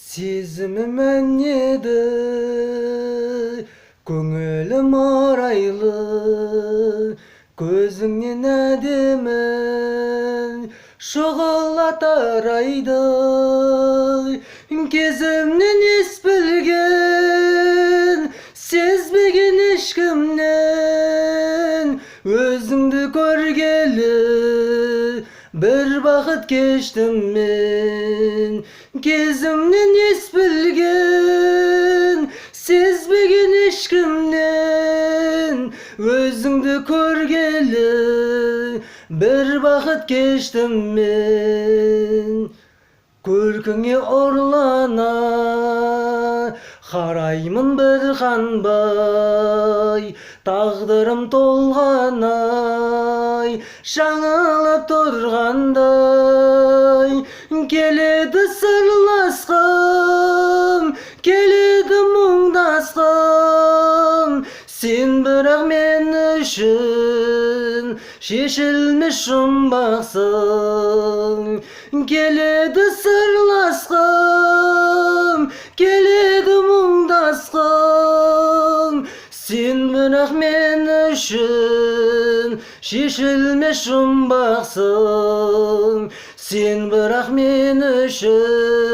Сезімімен еді көңілім арайлы, көзіңнен әдемі шұғылатар айды. Кезімнен ес білген, сезбеген ешкімнен өзіңді көргелі бір бақыт кештім мен. Кезімнен ес білген, сезбеген ешкімнен өзіңді көргелі бір бақыт кештім мен. Көркіңе ұрлана қараймын бір қанбай, тағдырым толғанай жаңылып тұрғандай. Келеді сырласқым, келеді мұңдасқым, сен бірақ мен үшін шешілмес жұмбақсың. Келеді сырласқым, келеді мұңдасқым, сен бірақ мен үшін шешілмес жұмбақсың. Сен бірақ мен үшін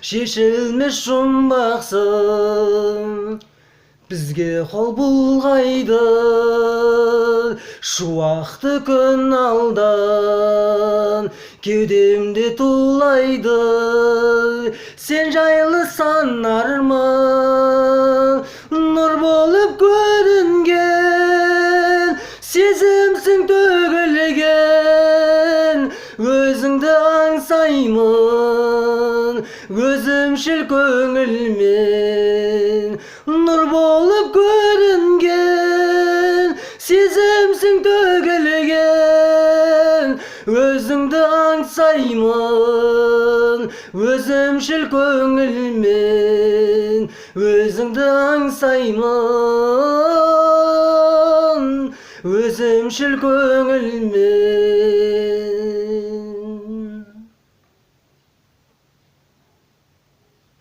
шешілмес жұмбақсың. Бізге қол бұлғайды шуақты күн алдан, кеудемде тулайды сен жайлы сан арман. Нұр болып көрінген, сезімсің төгілген, өзіңді аңсаймын өзімшіл көңілмен. Нұр болып көрінген, сезімсің төгілген, өзіңді аңсаймын өзімшіл көңілмен. Өзіңді аңсаймын өзімшіл көңілмен.